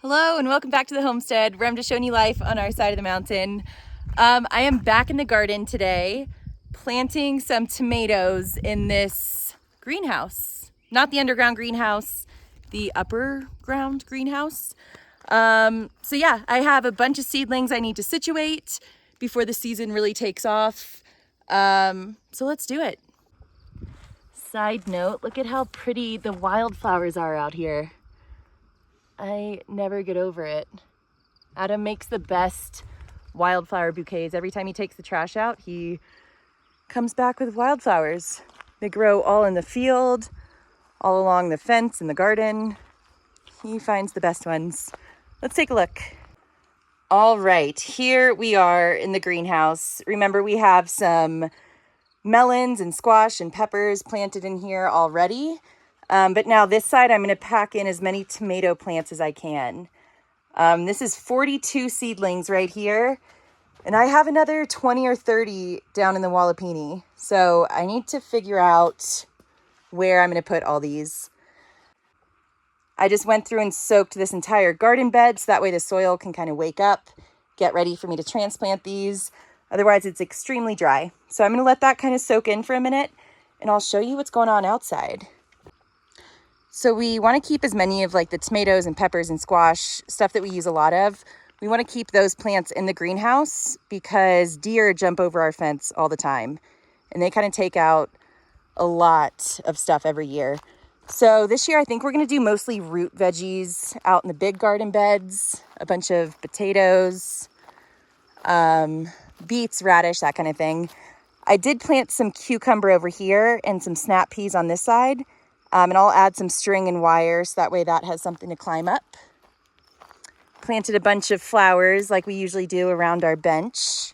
Hello and welcome back to the homestead where I'm just showing you life on our side of the mountain. I am back in the garden today planting some tomatoes in this greenhouse. Not the underground greenhouse, the upper ground greenhouse. So yeah, I have a bunch of seedlings I need to situate before the season really takes off. So let's do it. Side note, look at how pretty the wildflowers are out here. I never get over it. Adam makes the best wildflower bouquets. Every time he takes the trash out, he comes back with wildflowers. They grow all in the field, all along the fence in the garden. He finds the best ones. Let's take a look. All right, here we are in the greenhouse. Remember, we have some melons and squash and peppers planted in here already. But now this side, I'm going to pack in as many tomato plants as I can. This is 42 seedlings right here. And I have another 20 or 30 down in the walipini. So I need to figure out where I'm going to put all these. I just went through and soaked this entire garden bed so that way the soil can kind of wake up, get ready for me to transplant these. Otherwise, it's extremely dry. So I'm going to let that kind of soak in for a minute, and I'll show you what's going on outside. So we want to keep as many of like the tomatoes and peppers and squash, stuff that we use a lot of. We want to keep those plants in the greenhouse because deer jump over our fence all the time. And they kind of take out a lot of stuff every year. So this year I think we're going to do mostly root veggies out in the big garden beds. A bunch of potatoes, beets, radish, that kind of thing. I did plant some cucumber over here and some snap peas on this side. And I'll add some string and wire so that way that has something to climb up. Planted a bunch of flowers like we usually do around our bench.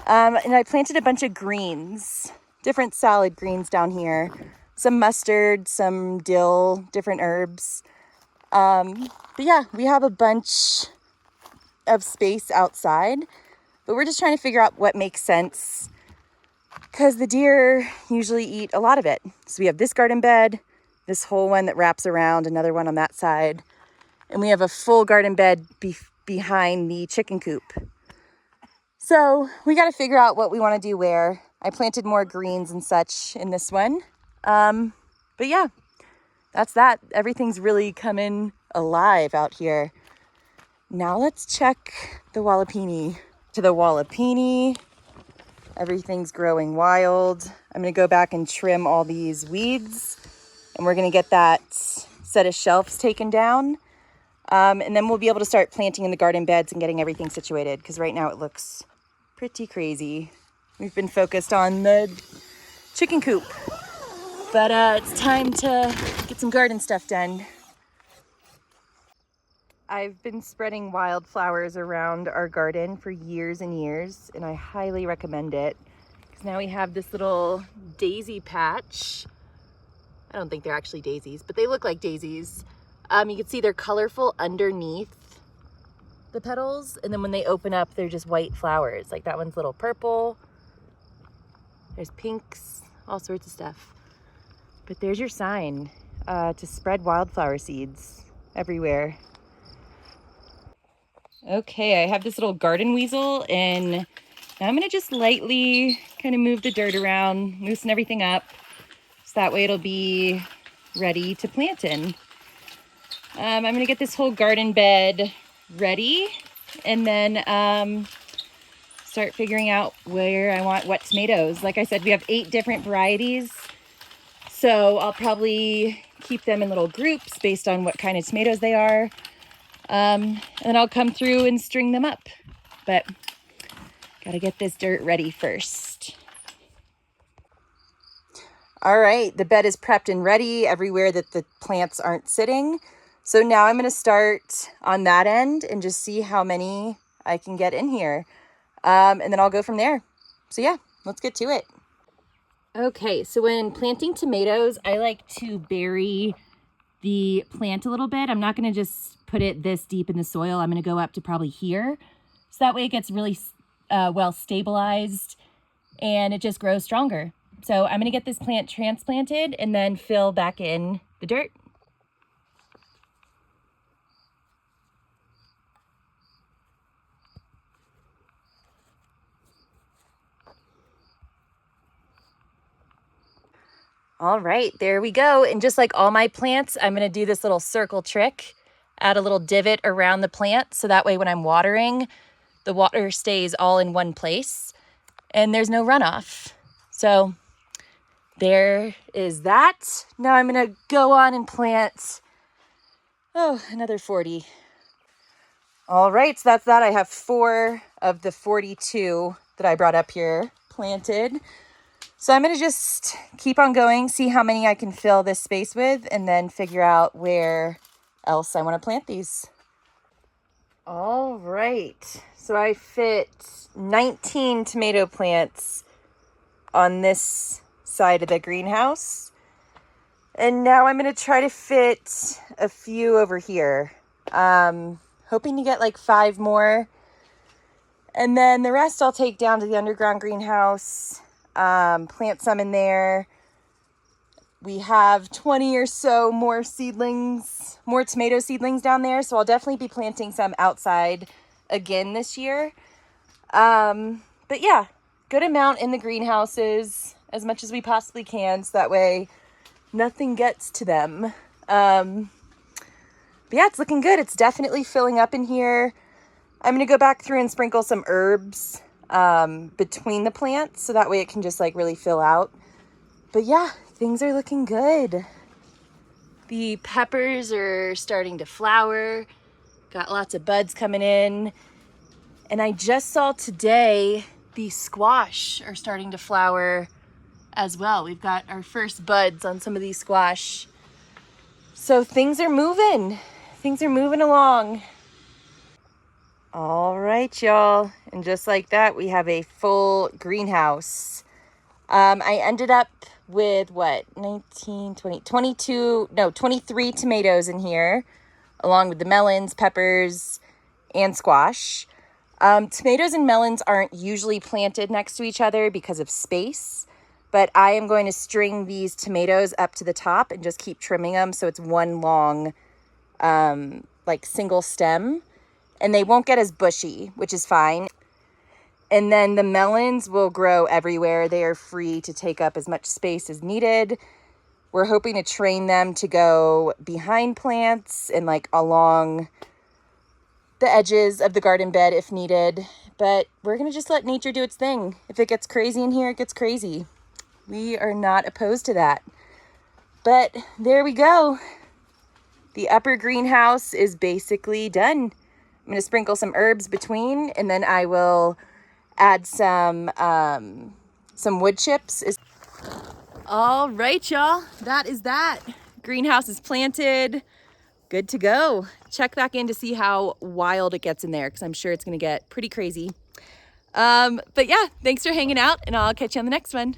And I planted a bunch of greens, different salad greens down here. Some mustard, some dill, different herbs. But yeah, we have a bunch of space outside, but we're just trying to figure out what makes sense because the deer usually eat a lot of it. So we have this garden bed, this whole one that wraps around, another one on that side. And we have a full garden bed behind the chicken coop. So we got to figure out what we want to do where. I planted more greens and such in this one. But yeah, that's that. Everything's really coming alive out here. Now let's check the walipini. To the walipini. Everything's growing wild. I'm going to go back and trim all these weeds, and we're going to get that set of shelves taken down. And then we'll be able to start planting in the garden beds and getting everything situated, because right now it looks pretty crazy. We've been focused on the chicken coop, but it's time to get some garden stuff done. I've been spreading wildflowers around our garden for years and years, and I highly recommend it because now we have this little daisy patch. I don't think they're actually daisies, but they look like daisies. You can see they're colorful underneath the petals, and then when they open up, they're just white flowers. Like that one's a little purple. There's pinks, all sorts of stuff. But there's your sign to spread wildflower seeds everywhere. Okay, I have this little garden weasel, and now I'm going to just lightly kind of move the dirt around, loosen everything up, so that way it'll be ready to plant in. I'm going to get this whole garden bed ready, and then start figuring out where I want what tomatoes. Like I said, we have 8 different varieties, so I'll probably keep them in little groups based on what kind of tomatoes they are. And then I'll come through and string them up, but gotta get this dirt ready first. All right, the bed is prepped and ready everywhere that the plants aren't sitting. So now I'm gonna start on that end and just see how many I can get in here. And then I'll go from there. So yeah, let's get to it. Okay, so when planting tomatoes, I like to bury the plant a little bit. I'm not gonna just put it this deep in the soil. I'm going to go up to probably here. So that way it gets really well stabilized and it just grows stronger. So I'm going to get this plant transplanted and then fill back in the dirt. All right, there we go. And just like all my plants, I'm gonna do this little circle trick, add a little divot around the plant so that way when I'm watering, the water stays all in one place and there's no runoff. So there is that. Now I'm gonna go on and plant, another 40. All right, so that's that. I have 4 of the 42 that I brought up here planted. So I'm gonna just keep on going, see how many I can fill this space with, and then figure out where else I wanna plant these. All right, so I fit 19 tomato plants on this side of the greenhouse. And now I'm gonna try to fit a few over here. Hoping to get like 5 more. And then the rest I'll take down to the underground greenhouse, plant some in there. We have 20 or so more seedlings, more tomato seedlings down there. So I'll definitely be planting some outside again this year. But yeah, good amount in the greenhouses, as much as we possibly can, so that way nothing gets to them. But yeah, it's looking good. It's definitely filling up in here. I'm going to go back through and sprinkle some herbs between the plants so that way it can just like really fill out. But yeah, things are looking good. The peppers are starting to flower. Got lots of buds coming in. And I just saw today the squash are starting to flower as well. We've got our first buds on some of these squash. So things are moving. Things are moving along. All right, y'all. And just like that, we have a full greenhouse. I ended up with what, 19, 20, 22, no, 23 tomatoes in here, along with the melons, peppers, and squash. Tomatoes and melons aren't usually planted next to each other because of space, but I am going to string these tomatoes up to the top and just keep trimming them so it's one long, like single stem, and they won't get as bushy, which is fine. And then the melons will grow everywhere. They are free to take up as much space as needed. We're hoping to train them to go behind plants and like along the edges of the garden bed if needed. But we're gonna just let nature do its thing. If it gets crazy in here, it gets crazy. We are not opposed to that. But there we go. The upper greenhouse is basically done. I'm gonna sprinkle some herbs between, and then I will add some wood chips. All right, y'all, that is that. Greenhouse is planted, good to go. Check back in to see how wild it gets in there, because I'm sure it's gonna get pretty crazy. But yeah, thanks for hanging out, and I'll catch you on the next one.